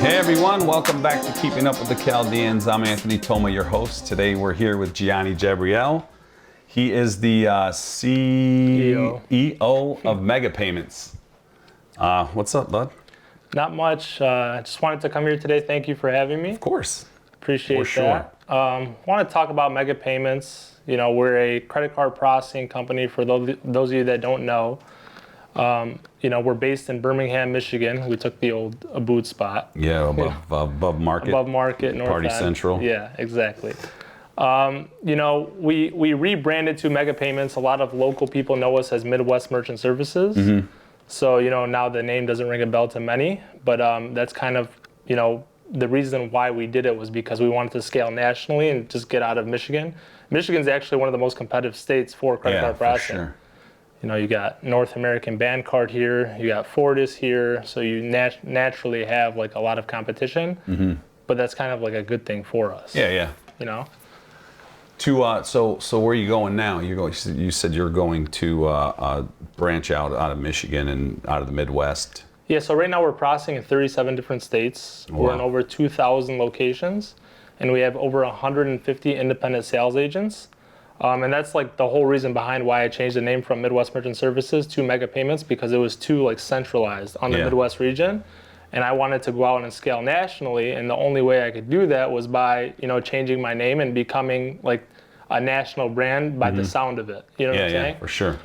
Hey everyone, welcome back to Keeping Up with the Chaldeans. I'm Anthony Toma, your host. Today we're here with Jianni J. He is the CEO of Mega Payments. What's up, bud? Not much. I just wanted to come here today. Thank you for having me. Of course. Appreciate For sure. that. Want to talk about Mega Payments. You know, we're a credit card processing company for those of you that don't know. You know, we're based in Birmingham, Michigan. We took the old Abood spot. Yeah, above market. Above market, North Party End. Central. Yeah, exactly. You know, we rebranded to Mega Payments. A lot of local people know us as Midwest Merchant Services. Mm-hmm. So, you know, now the name doesn't ring a bell to many, but that's kind of, you know, the reason why we did it was because we wanted to scale nationally and just get out of Michigan. Michigan's actually one of the most competitive states for credit card processing. Sure. You know, you got North American Band Card here, you got Fortis here, so you naturally have like a lot of competition, but that's kind of like a good thing for us. Yeah. You know? So where are you going now? You said you're going to branch out of Michigan and out of the Midwest. Yeah, so right now we're processing in 37 different states. Wow. We're in over 2,000 locations, and we have over 150 independent sales agents. And that's like the whole reason behind why I changed the name from Midwest Merchant Services to Mega Payments, because it was too like centralized on the Midwest region. And I wanted to go out and scale nationally, and the only way I could do that was by, you know, changing my name and becoming like a national brand by the sound of it. You know what I'm saying? Yeah, for sure.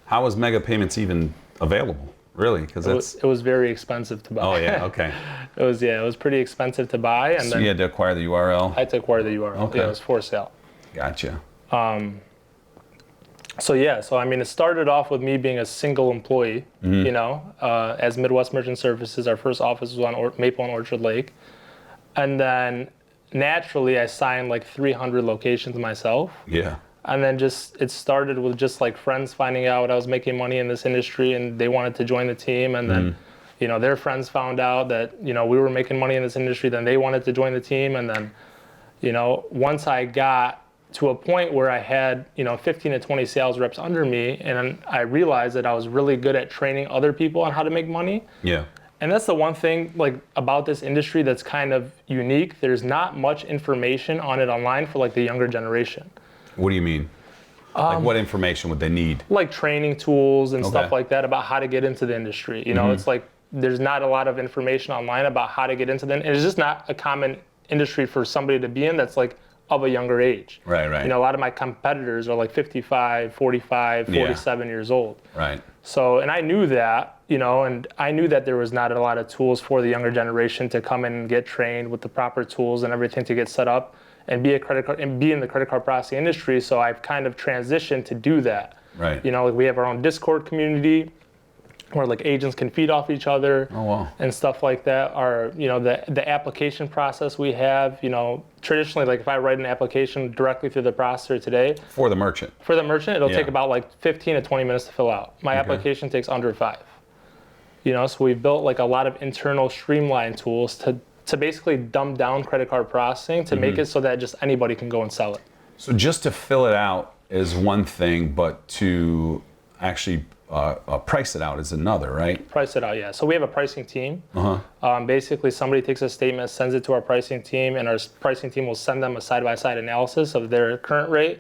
How is Mega Payments even available? Really? Because it was very expensive to buy. Oh yeah, okay. It was pretty expensive to buy, and So then you had to acquire the URL. I had to acquire the URL. Okay. Yeah, it was for sale. Gotcha. So I mean, it started off with me being a single employee, you know, as Midwest Merchant Services. Our first office was on Maple and Orchard Lake. And then naturally I signed like 300 locations myself. Yeah. And then it started with just like friends finding out I was making money in this industry and they wanted to join the team. And then, you know, their friends found out that, you know, we were making money in this industry, then they wanted to join the team. And then, you know, once I got to a point where I had, you know, 15 to 20 sales reps under me, and I realized that I was really good at training other people on how to make money. Yeah. And that's the one thing like about this industry that's kind of unique. There's not much information on it online for like the younger generation. What do you mean? Like what information would they need? Like training tools and stuff like that about how to get into the industry. You know, it's like there's not a lot of information online about how to get into them. And it's just not a common industry for somebody to be in that's like of a younger age. Right. You know, a lot of my competitors are like 55, 45, 47 years old. Right. So, and I knew that, you know, and I knew that there was not a lot of tools for the younger generation to come in and get trained with the proper tools and everything to get set up and be in the credit card processing industry. So I've kind of transitioned to do that. Right. You know, like we have our own Discord community where like agents can feed off each other and stuff like that. Our, you know, the application process we have, you know, traditionally, like if I write an application directly through the processor today. For the merchant, it'll take about like 15 to 20 minutes to fill out. My application takes under 5. You know, so we've built like a lot of internal streamline tools to basically dumb down credit card processing to make it so that just anybody can go and sell it. So just to fill it out is one thing, but to actually price it out is another, right? Price it out, yeah. So we have a pricing team. Basically, somebody takes a statement, sends it to our pricing team, and our pricing team will send them a side-by-side analysis of their current rate,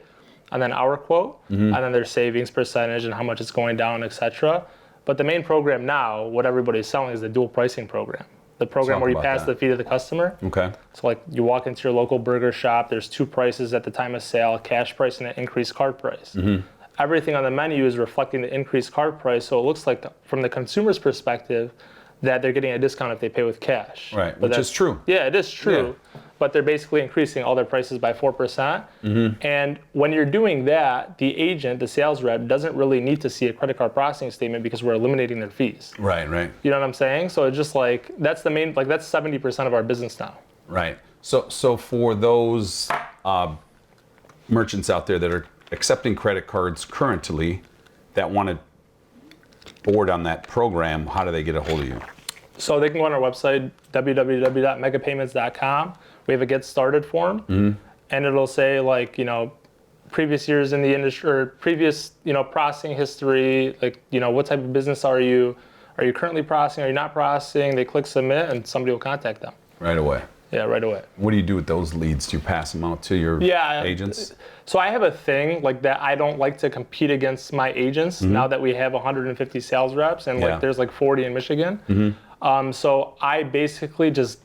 and then our quote, and then their savings percentage and how much it's going down, etc. But the main program now, what everybody's selling, is the dual pricing program. The program where you pass the fee to the customer. Okay. So like you walk into your local burger shop, there's 2 prices at the time of sale, cash price and an increased card price. Everything on the menu is reflecting the increased card price, so it looks like from the consumer's perspective that they're getting a discount if they pay with cash. Right, which is true. Yeah, it is true, but they're basically increasing all their prices by 4%. And when you're doing that, the agent, the sales rep, doesn't really need to see a credit card processing statement because we're eliminating their fees. Right. You know what I'm saying? So it's just like, that's the main, like that's 70% of our business now. Right. So for those merchants out there that are accepting credit cards currently that want to board on that program, how do they get a hold of you? So they can go on our website, www.megapayments.com. We have a get started form, and it'll say like, you know, previous years in the industry or previous, you know, processing history, like, you know, what type of business are you are you currently processing? Are you not processing? They click submit, and somebody will contact them. Right away. Yeah, right away. What do you do with those leads? Do you pass them out to your agents? So I have a thing like that. I don't like to compete against my agents now that we have 150 sales reps and like there's like 40 in Michigan. So I basically just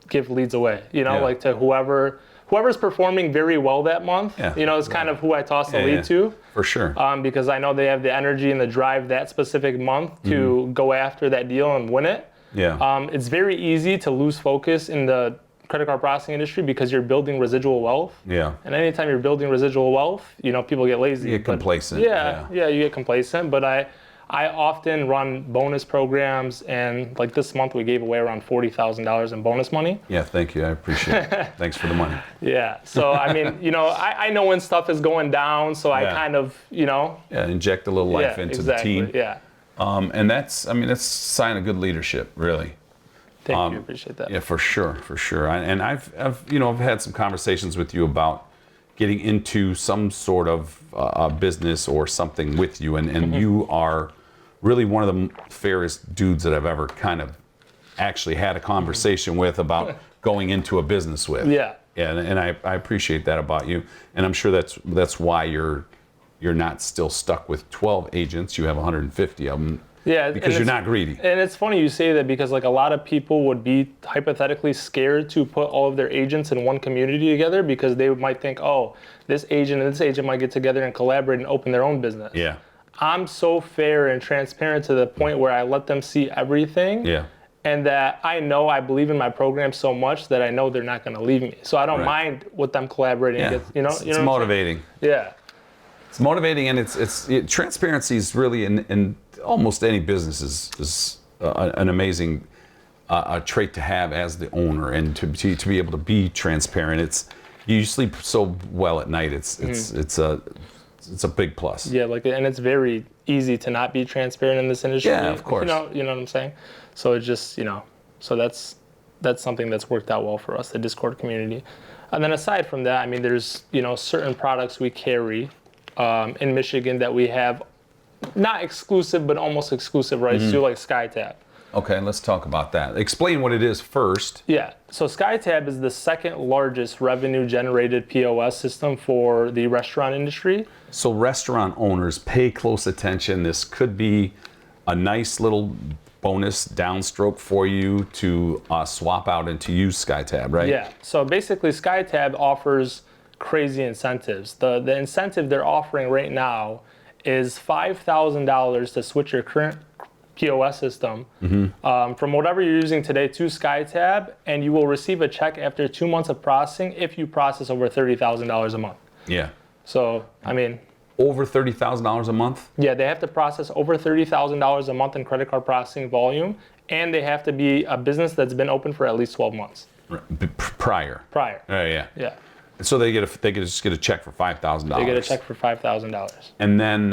give leads away, like to whoever's performing very well that month. Is kind of who I toss the lead to. For sure. Because I know they have the energy and the drive that specific month to go after that deal and win it. Yeah. It's very easy to lose focus in the credit card processing industry because you're building residual wealth. Yeah. And anytime you're building residual wealth, people get lazy. You get complacent. Yeah, you get complacent. But I often run bonus programs, and like this month we gave away around $40,000 in bonus money. Yeah, thank you. I appreciate it. Thanks for the money. Yeah. So I mean, I know when stuff is going down, so I kind of, inject a little life into the team. Yeah. And that's a sign of good leadership, really. Thank you. Appreciate that. Yeah, for sure. And I've had some conversations with you about getting into some sort of business or something with you, and you are really one of the fairest dudes that I've ever kind of actually had a conversation with about going into a business with. Yeah. And I appreciate that about you, and I'm sure that's why you're not still stuck with 12 agents. You have 150 of them. Yeah, because you're not greedy. And it's funny you say that because like a lot of people would be hypothetically scared to put all of their agents in one community together because they might think, oh, this agent and this agent might get together and collaborate and open their own business. Yeah. I'm so fair and transparent to the point where I let them see everything. Yeah. And that I believe in my program so much that I know they're not going to leave me. So I don't mind with them collaborating. Yeah. It's motivating. Yeah. It's motivating, and it's transparency is really in almost any business is an amazing trait to have as the owner, and to be able to be transparent. You sleep so well at night. It's a big plus. Yeah, and it's very easy to not be transparent in this industry. Yeah, of course. You know what I'm saying? So it's just so that's something that's worked out well for us, the Discord community. And then aside from that, I mean, there's certain products we carry in Michigan that we have not exclusive but almost exclusive rights to, like SkyTab. Okay, let's talk about that. Explain what it is first. Yeah, so SkyTab is the second largest revenue generated POS system for the restaurant industry. So restaurant owners, pay close attention. This could be a nice little bonus downstroke for you to swap out and to use SkyTab, right? Yeah, so basically SkyTab offers crazy incentives. The incentive they're offering right now is $5,000 to switch your current POS system from whatever you're using today to SkyTab, and you will receive a check after 2 months of processing if you process over $30,000 a month. Yeah. So, I mean... Over $30,000 a month? Yeah, they have to process over $30,000 a month in credit card processing volume, and they have to be a business that's been open for at least 12 months. Prior. Oh, yeah. Yeah. So they just get a check for $5,000. They get a check for $5,000. And then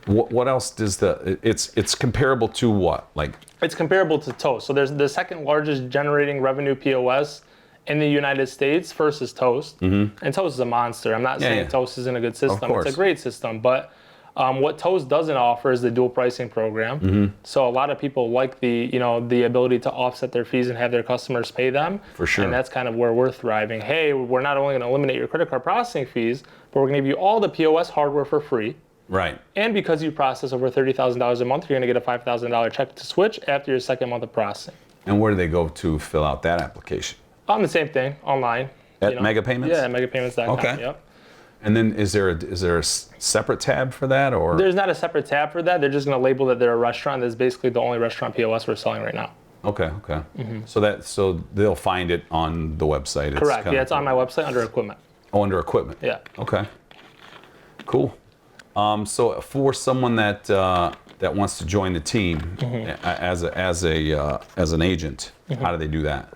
what else does it's comparable to what? It's comparable to Toast. So there's the second largest generating revenue POS in the United States. First is Toast. And Toast is a monster. I'm not saying Toast isn't a good system. It's a great system, but what Toast doesn't offer is the dual pricing program. So a lot of people like the ability to offset their fees and have their customers pay them. For sure. And that's kind of where we're thriving. Hey, we're not only going to eliminate your credit card processing fees, but we're going to give you all the POS hardware for free. Right. And because you process over $30,000 a month, you're going to get a $5,000 check to switch after your second month of processing. And where do they go to fill out that application? On the same thing, online. At Mega Payments? Yeah, at megapayments.com. Okay. Yep. And then is there a separate tab for that, or? There's not a separate tab for that. They're just going to label that they're a restaurant. That's basically the only restaurant POS we're selling right now. Okay. So they'll find it on the website. Correct. Yeah, it's on my website under equipment. Oh, under equipment. Yeah. Okay. Cool. So for someone that wants to join the team as an agent, how do they do that?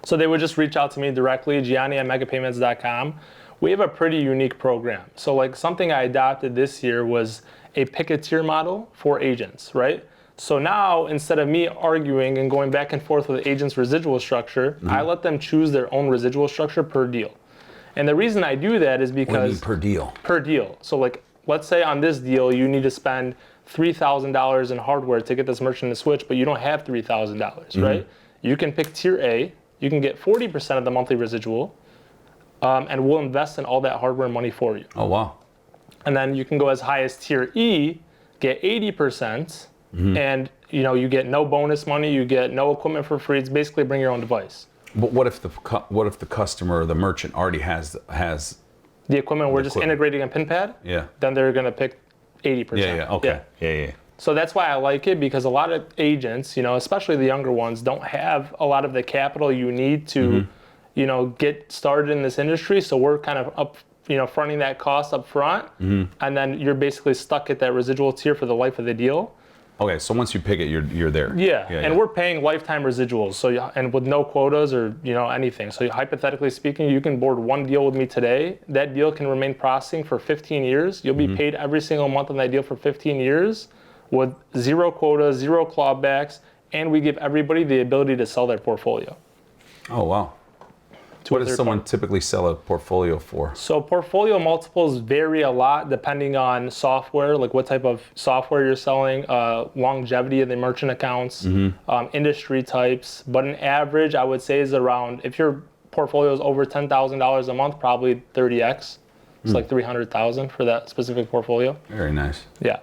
So they would just reach out to me directly, Jianni at megapayments.com. We have a pretty unique program. So like something I adopted this year was a pick a tier model for agents, right? So now instead of me arguing and going back and forth with the agent's residual structure, I let them choose their own residual structure per deal. And the reason I do that is because... What do you mean per deal? Per deal. So like, let's say on this deal, you need to spend $3,000 in hardware to get this merchant to switch, but you don't have $3,000, right? You can pick tier A, you can get 40% of the monthly residual, and we'll invest in all that hardware money for you. Oh, wow. And then you can go as high as tier E, get 80%, and you get no bonus money, you get no equipment for free. It's basically bring your own device. But what if the customer or the merchant already has the equipment? We're just integrating a pin pad. Yeah. Then they're gonna pick 80%. Yeah. Okay. Yeah. So that's why I like it, because a lot of agents, especially the younger ones, don't have a lot of the capital you need to, get started in this industry. So we're kind of fronting that cost up front, and then you're basically stuck at that residual tier for the life of the deal. Okay, so once you pick it, you're there. Yeah, and we're paying lifetime residuals, and with no quotas or anything. So hypothetically speaking, you can board one deal with me today. That deal can remain processing for 15 years. You'll be paid every single month on that deal for 15 years with zero quotas, zero clawbacks, and we give everybody the ability to sell their portfolio. Oh, wow. What does someone typically sell a portfolio for? So portfolio multiples vary a lot depending on software, like what type of software you're selling, longevity of the merchant accounts, industry types. But an average, I would say, is around, if your portfolio is over $10,000 a month, probably 30x. It's like 300,000 for that specific portfolio. Very nice. Yeah.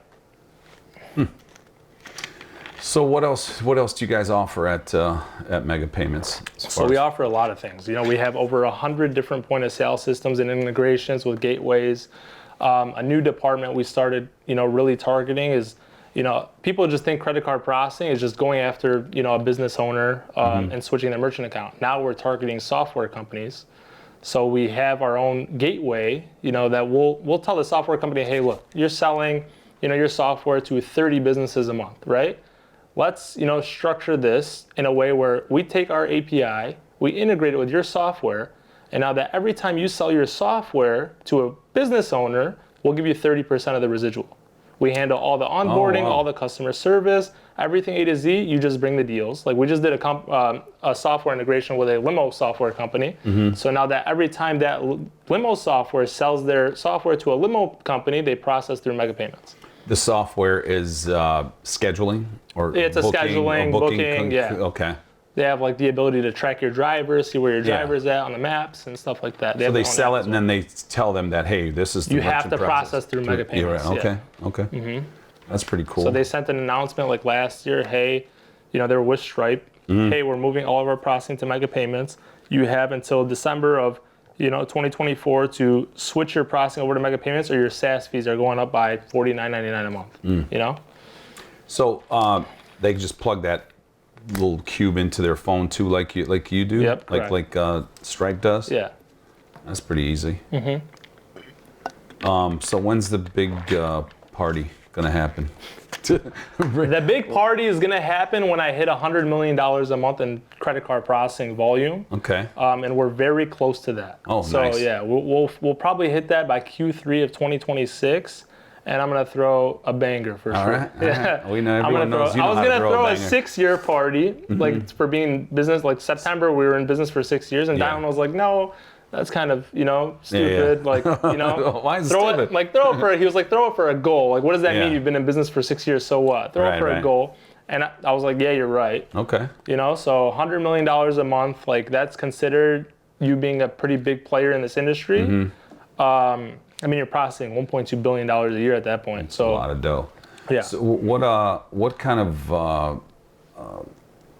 So what else do you guys offer at Mega Payments? So we offer a lot of things. We have over 100 different point of sale systems and integrations with gateways. A new department we started, really targeting is, people just think credit card processing is just going after, a business owner and switching their merchant account. Now we're targeting software companies. So we have our own gateway, that we'll tell the software company, hey, look, you're selling, your software to 30 businesses a month, right? Let's, structure this in a way where we take our API, we integrate it with your software, and now that every time you sell your software to a business owner, we'll give you 30% of the residual. We handle all the onboarding, all the customer service, everything A to Z. You just bring the deals. Like we just did a software integration with a limo software company. So now that every time that limo software sells their software to a limo company, they process through Mega Payments. The software is scheduling or it's a scheduling, booking, yeah. Okay. They have like the ability to track your driver, see where your driver's at on the maps and stuff like that. So they sell it and then they tell them that, hey, this is the you have to process through Mega Payments. Right. Okay. That's pretty cool. So they sent an announcement like last year, hey, they were with Stripe. Hey, we're moving all of our processing to Mega Payments. You have until December of 2024 to switch your processing over to Mega Payments, or your SaaS fees are going up by $49.99 a month. So they just plug that little cube into their phone too, like you do. Yep. Like Stripe does. Yeah. That's pretty easy. So when's the big party gonna happen? The big party is gonna happen when I hit $100 million a month in credit card processing volume. Okay. And we're very close to that. Oh, so nice. Yeah, we'll probably hit that by Q3 of 2026, and I'm gonna throw a banger for sure. All right. We know everyone knows you know I was how to gonna throw a banger. 6-year party, like for being in business. Like September, we were in business for 6 years, and Diamond was like, no. That's kind of, stupid. Like, Why is it throw stupid? it, like throw it for. He was like, throw it for a goal. Like, what does that mean? You've been in business for 6 years, so what? Throw it for a goal. And I was like, yeah, you're right. Okay. So $100 million a month, like that's considered you being a pretty big player in this industry. You're processing $1.2 billion a year at that point. So a lot of dough. Yeah. So what kind of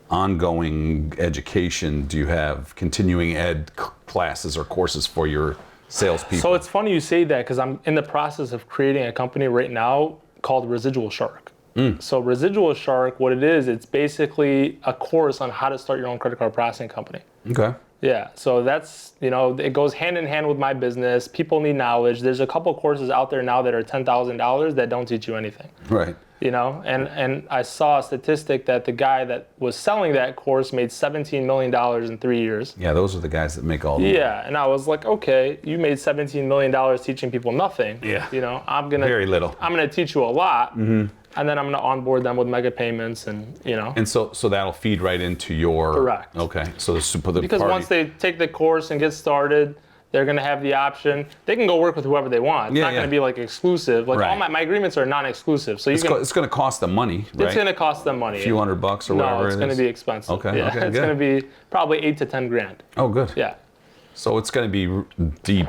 ongoing education do you have? Continuing ed classes or courses for your salespeople? So it's funny you say that, because I'm in the process of creating a company right now called Residual Shark. So Residual Shark, what it is, it's basically a course on how to start your own credit card processing company. Okay. Yeah, so that's, it goes hand in hand with my business. People need knowledge. There's a couple courses out there now that are $10,000 that don't teach you anything. Right. And I saw a statistic that the guy that was selling that course made $17 million in 3 years. Yeah, those are the guys that make all the money. Yeah, and I was like, okay, you made $17 million teaching people nothing. Yeah. Very little. I'm gonna teach you a lot, and then I'm gonna onboard them with Mega Payments, and And so that'll feed right into your. Correct. Okay, so the because party. once they take the course and get started, They're going to have the option. They can go work with whoever they want. It's not going to be like exclusive. Like all my agreements are non-exclusive. So it's going to cost them money, right? It's going to cost them money. A few $100 or whatever. No, it's going to be expensive. Okay. Yeah, Okay. It's going to be probably $8 to $10,000. Oh, good. Yeah. So it's going to be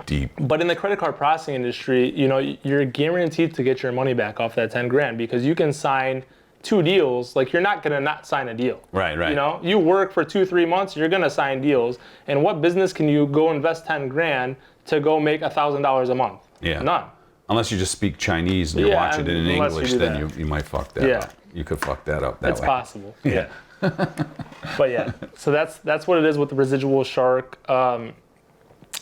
deep. But in the credit card processing industry, you know, you're guaranteed to get your money back off that $10,000 because you can sign 2 deals. Like, you're not going to not sign a deal. Right. You know, you work for 2-3 months, you're going to sign deals. And what business can you go invest $10,000 to go make $1,000 a month? Yeah. None. Unless you just speak Chinese and you're watching it in English, then you might fuck that up. You could fuck that up that way. It's possible. Yeah. But yeah, so that's what it is with the residual shark.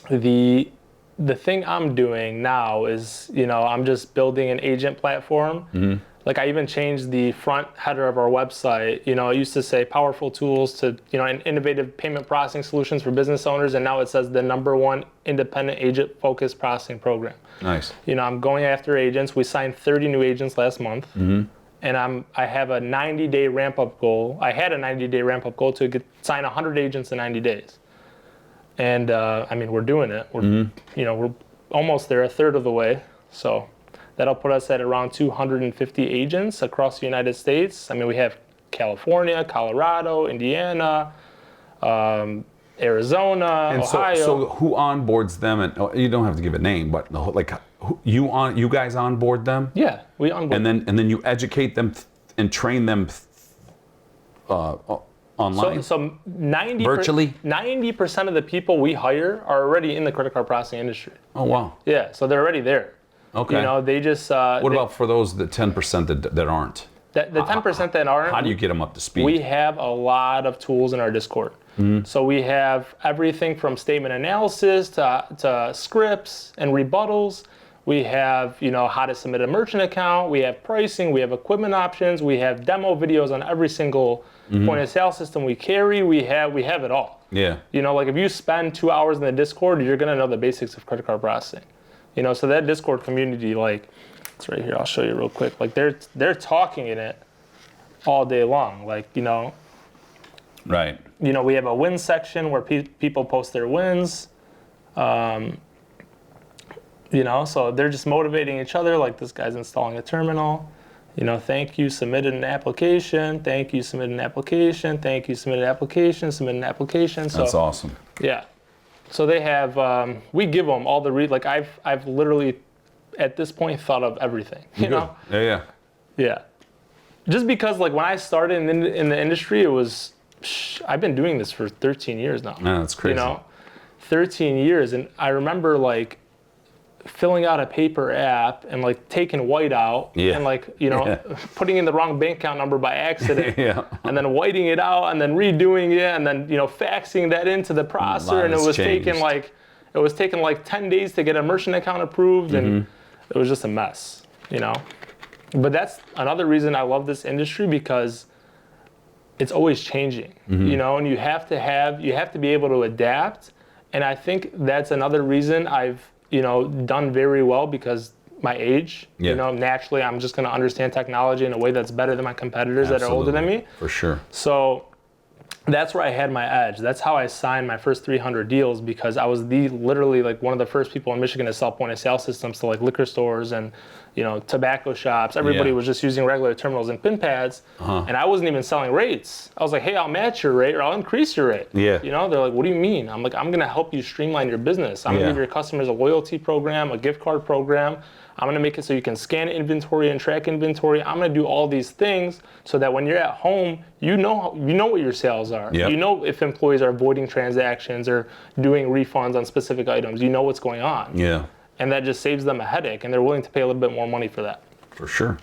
The thing I'm doing now is, you know, I'm just building an agent platform. Like, I even changed the front header of our website. You know, it used to say powerful tools to, you know, and innovative payment processing solutions for business owners. And now it says the #1 independent agent focused processing program. Nice. You know, I'm going after agents. We signed 30 new agents last month. And I have a 90-day ramp-up goal. I had a 90-day ramp-up goal to sign 100 agents in 90 days. And I mean, we're doing it. We're, you know, we're almost there, a third of the way. So that'll put us at around 250 agents across the United States. I mean, we have California, Colorado, Indiana, Arizona, and Ohio. So who onboards them? And you don't have to give a name, but like you guys onboard them? Yeah, we onboard. And then you educate them and train them online. So 90 virtually 90% of the people we hire are already in the credit card processing industry. Oh wow. Yeah, so they're already there. Okay. You know, they just. What about for those the 10% that aren't? The 10% that aren't. How do you get them up to speed? We have a lot of tools in our Discord. So we have everything from statement analysis to scripts and rebuttals. We have, you know, how to submit a merchant account. We have pricing. We have equipment options. We have demo videos on every single point of sale system we carry. We have it all. Yeah. You know, like, if you spend 2 hours in the Discord, you're gonna know the basics of credit card processing. You know, so that Discord community, like, it's right here. I'll show you real quick. Like, they're talking in it all day long. Like, you know. Right. You know, we have a win section where people post their wins. You know, so they're just motivating each other. Like, this guy's installing a terminal. You know, thank you, submitted an application. Thank you, submitted an application. Thank you, submitted an application. Submitted an application. So, that's awesome. Yeah. So they have, we give them all the like, I've literally, at this point, thought of everything, you know? Yeah. Just because, like, when I started in the industry, it was, I've been doing this for 13 years now. No, that's crazy. You know, 13 years. And I remember, like, filling out a paper app and, like, taking white out and, like, you know, putting in the wrong bank account number by accident and then whiting it out and then redoing it and then, you know, faxing that into the processor, and it was taking like 10 days to get a merchant account approved, and it was just a mess, you know. But that's another reason I love this industry, because it's always changing, you know, and you have to be able to adapt. And I think that's another reason I've, you know, done very well, because my age, you know, naturally I'm just going to understand technology in a way that's better than my competitors that are older than me. For sure. So that's where I had my edge. That's how I signed my first 300 deals, because I was literally like one of the first people in Michigan to sell point of sale systems to, like, liquor stores and, you know, tobacco shops. Everybody was just using regular terminals and pin pads, and I wasn't even selling rates. I was like, hey, I'll match your rate or I'll increase your rate. Yeah. You know, they're like, what do you mean? I'm like, I'm going to help you streamline your business. I'm going to give your customers a loyalty program, a gift card program. I'm going to make it so you can scan inventory and track inventory. I'm going to do all these things so that when you're at home, you know what your sales are. Yep. You know if employees are avoiding transactions or doing refunds on specific items. You know what's going on. Yeah. And that just saves them a headache, and they're willing to pay a little bit more money for that. For sure.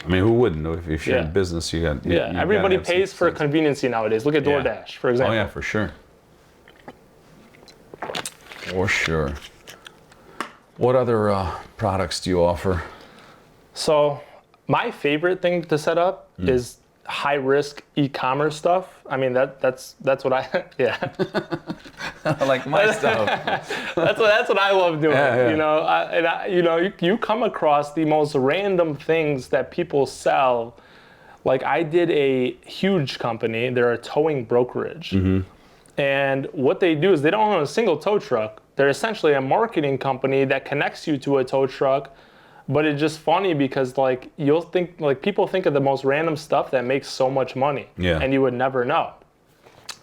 I mean, who wouldn't? If you're in business, you got. Everybody pays for conveniency nowadays. Look at DoorDash, for example. Oh yeah, for sure. For sure. What other products do you offer? So my favorite thing to set up is high risk e-commerce stuff. I mean, that's what I I like my stuff. that's what I love doing. You know, you come across the most random things that people sell. Like, I did a huge company. They're a towing brokerage. And what they do is they don't own a single tow truck, they're essentially a marketing company that connects you to a tow truck. But it's just funny because like you'll think like people think of the most random stuff that makes so much money, and you would never know.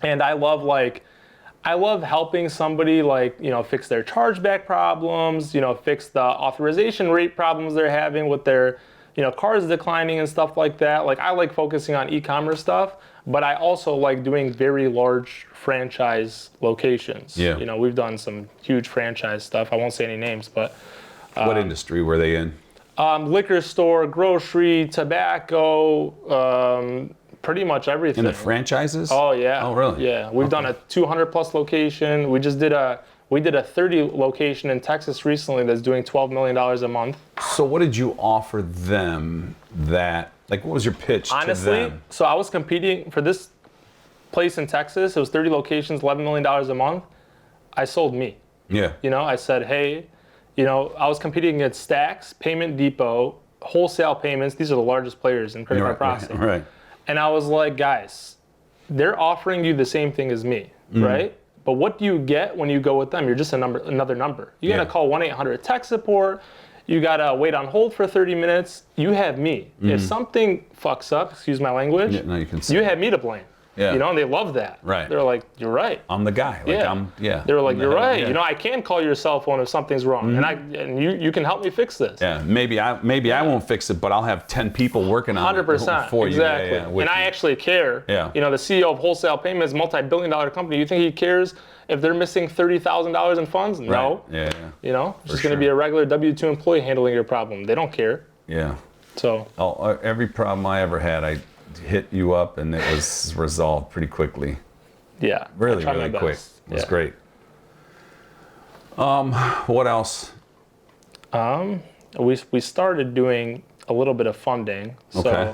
And I love helping somebody like, you know, fix their chargeback problems, you know, fix the authorization rate problems they're having with their, you know, cars declining and stuff like that. Like I like focusing on e-commerce stuff, but I also like doing very large franchise locations. Yeah. You know, we've done some huge franchise stuff. I won't say any names, but What industry were they in? liquor store, grocery, tobacco, pretty much everything. In the franchises? Oh yeah. Oh really? Yeah, we've done a 200 plus location. We did a 30 location in Texas recently that's doing $12 million a month. So what did you offer them that, like what was your pitch to them? So I was competing for this place in Texas. It was 30 locations, $11 million a month. I sold me. Yeah. You know, I said, hey, you know, I was competing against Stacks, Payment Depot, Wholesale Payments. These are the largest players in credit card processing. Right. And I was like, guys, they're offering you the same thing as me, right? But what do you get when you go with them? You're just another number. You got to call 1-800 tech support. You got to wait on hold for 30 minutes. You have me. If something fucks up, excuse my language, you have me to blame. Yeah. You know, and they love that. Right. You're like, you're right. I'm the guy. Like They were like, you're right. Yeah. You know, I can call your cell phone if something's wrong, and you can help me fix this. Yeah, maybe I won't fix it, but I'll have 10 people working on 100%, it for you. exactly. Yeah, and I actually care. Yeah. You know, the CEO of Wholesale Payments, multi-billion-dollar company. You think he cares if they're missing $30,000 in funds? No. Right. Yeah. You know, it's just going to be a regular W-2 employee handling your problem. They don't care. Yeah. So. Every problem I ever had, I hit you up and it was resolved pretty quickly. Yeah. Really quick. It was great. What else? We started doing a little bit of funding. So, Okay.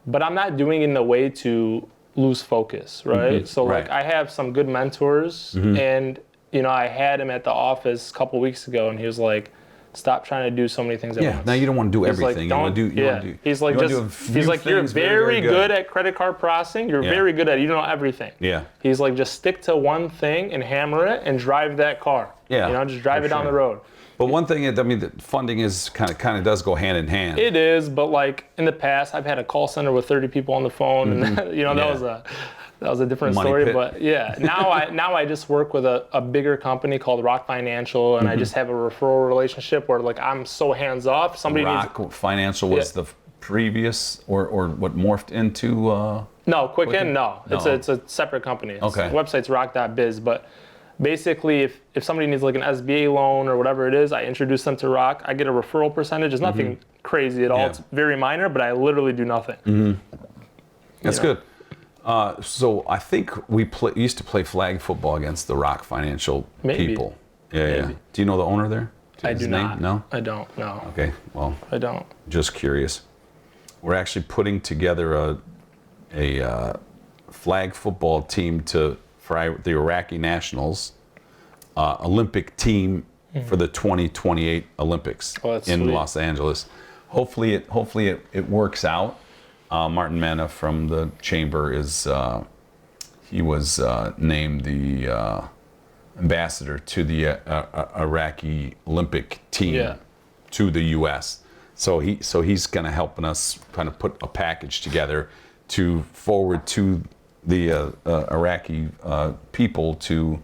but I'm not doing it in a way to lose focus, right? So like I have some good mentors, and you know, I had him at the office a couple weeks ago, and he was like, stop trying to do so many things at once. Now you don't want to do He's everything. Like, you want to do. He's like, you're very good at credit card processing. You're very good at it. You know everything. Yeah. He's like, just stick to one thing and hammer it and drive that car. Yeah. You know, just drive it down the road. But one thing, I mean, the funding is kind of does go hand in hand. It is, but like in the past, I've had a call center with 30 people on the phone, and you know that was a different Money story. pit. But yeah, now I just work with a bigger company called Rock Financial, and I just have a referral relationship where like I'm so hands off. Rock Financial was the previous or what morphed into. No, Quicken. No, it's a separate company. Okay. The website's rock.biz, but basically, if somebody needs like an SBA loan or whatever it is, I introduce them to Rock. I get a referral percentage. It's nothing crazy at all. Yeah. It's very minor, but I literally do nothing. That's good. So I think we used to play flag football against the Rock Financial people. Yeah. Do you know the owner there? I do not. No? I don't. No. Okay. Well, I don't. just curious. We're actually putting together a flag football team for the Iraqi nationals, Olympic team for the 2028 Olympics in sweet. Los Angeles. Hopefully it works out. Martin Manna from the chamber he was named the ambassador to the Iraqi Olympic team to the U.S. So he's kind of helping us kind of put a package together to forward to the Iraqi people to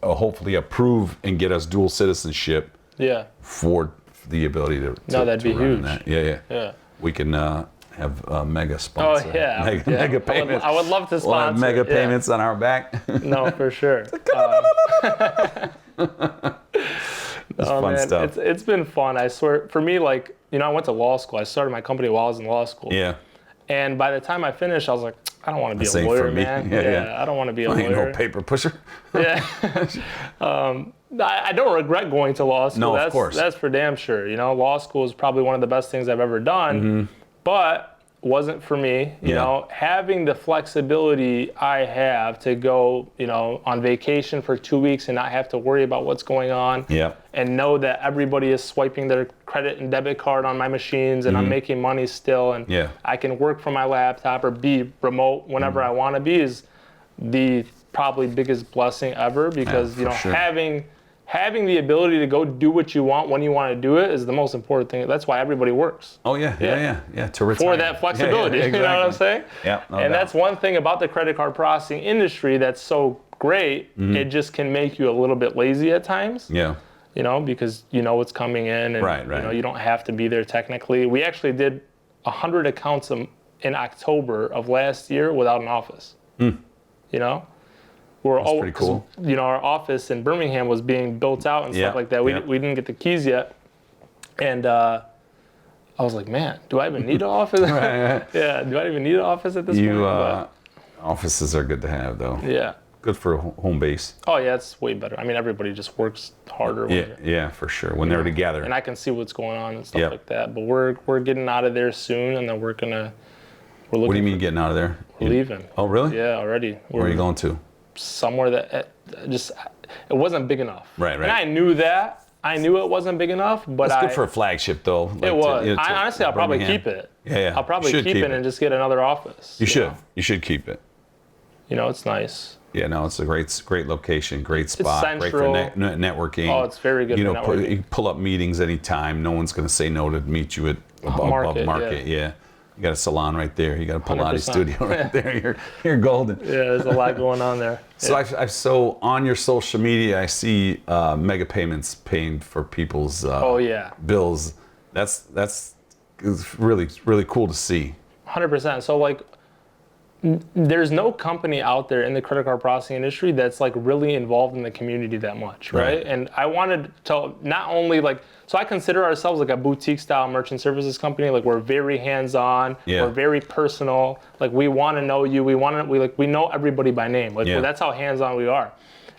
hopefully approve and get us dual citizenship. Yeah. For the ability to that'd be huge. That. Yeah. We can have a mega sponsor. Oh yeah. Mega payments. I would love to sponsor. We'll have mega payments on our back. No, for sure. It's fun stuff. It's been fun. I swear. For me, like, you know, I went to law school. I started my company while I was in law school. Yeah. And by the time I finished, I was like, I don't want to be Same a lawyer, for me. man. Yeah. I don't want to be a I ain't lawyer. no paper pusher. Yeah. I don't regret going to law school. No, of course. That's for damn sure. You know, law school is probably one of the best things I've ever done, but wasn't for me. You know, having the flexibility I have to go, you know, on vacation for 2 weeks and not have to worry about what's going on. Yeah. And know that everybody is swiping their credit and debit card on my machines, and I'm making money still, and I can work from my laptop or be remote whenever I want to be is the probably biggest blessing ever, because you know, having having the ability to go do what you want when you want to do it is the most important thing. That's why everybody works. Oh yeah. To retire. For that flexibility, exactly. You know what I'm saying? Yeah. No And doubt. that's one thing about the credit card processing industry that's so great. It just can make you a little bit lazy at times. Yeah. You know, because you know what's coming in, and Right. you know you don't have to be there technically. We actually did 100 accounts in October of last year without an office. You know, That's pretty cool. You know, our office in Birmingham was being built out and stuff like that. We didn't get the keys yet, and I was like, man, do I even need an office? Yeah, do I even need an office at this point? Offices are good to have, though. Yeah. Good for home base. Oh yeah, it's way better. I mean, everybody just works harder. Yeah, for sure. When they're together. And I can see what's going on and stuff like that. But we're getting out of there soon, and then we're looking. What do you mean getting out of there? We're leaving. Oh, really? Yeah, already. Where are you going to? Somewhere that just it wasn't big enough. Right. And I knew that. I knew it wasn't big enough, but That's good for a flagship, though. Like it was. Honestly, I'll probably keep it. Yeah. I'll probably keep it and just get another office. You should. know? You should keep it. You know, it's nice. Yeah, no, it's a great location, great spot, great for networking. Oh, it's very good for networking. You pull up meetings anytime. No one's going to say no to meet you at above market. Yeah. You got a salon right there. You got a Pilates studio right there. You're golden. Yeah, there's a lot going on there. So so on your social media, I see mega payments paying for people's bills. That's really cool to see. 100%. So like, there's no company out there in the credit card processing industry that's like really involved in the community that much, right? And I wanted to not only so I consider ourselves like a boutique style merchant services company. Like we're very hands-on, we're very personal. Like we want to know you, we know everybody by name. Like that's how hands-on we are.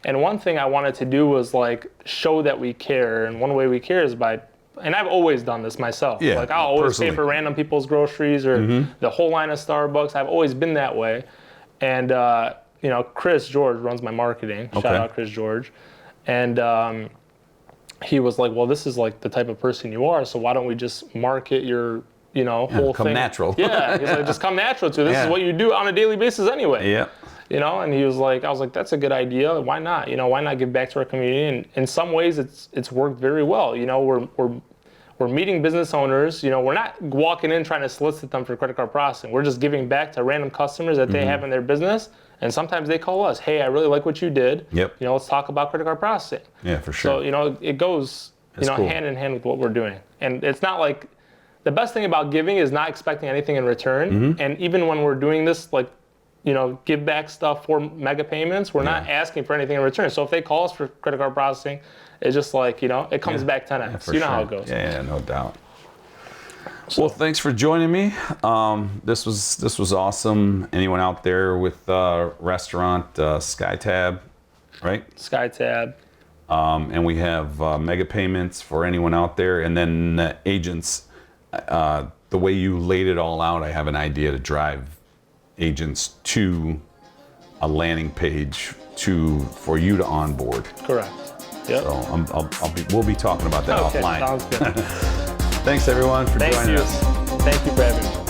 And one thing I wanted to do was like show that we care, and one way we care is by. And I've always done this myself. Yeah, like I'll always personally. pay for random people's groceries or the whole line of Starbucks. I've always been that way. And you know, Chris George runs my marketing. Shout out Chris George. And he was like, well, this is like the type of person you are, so why don't we just market your, you know, whole come thing. natural. Yeah, he's like, just come natural to it. This is what you do on a daily basis anyway. Yeah. You know, and he was like, I was like, that's a good idea. Why not? You know, why not give back to our community? And in some ways, it's worked very well. You know, we're meeting business owners. You know, we're not walking in trying to solicit them for credit card processing. We're just giving back to random customers that they have in their business. And sometimes they call us, hey, I really like what you did. Yep. You know, let's talk about credit card processing. Yeah, for sure. So, you know, it goes, That's cool. hand in hand with what we're doing. And it's not like, the best thing about giving is not expecting anything in return. And even when we're doing this, like, you know, give back stuff for mega payments, we're not asking for anything in return. So if they call us for credit card processing, it's just like, you know, it comes back 10x. You know how it goes. Yeah, no doubt. So, well, thanks for joining me. This was awesome. Anyone out there with restaurant, SkyTab, right? SkyTab. And we have mega payments for anyone out there. And then agents, the way you laid it all out, I have an idea to drive agents to a landing page for you to onboard. Correct. Yep. So we'll be talking about that offline. Sounds good. Thanks everyone for joining us. Thank you for having me.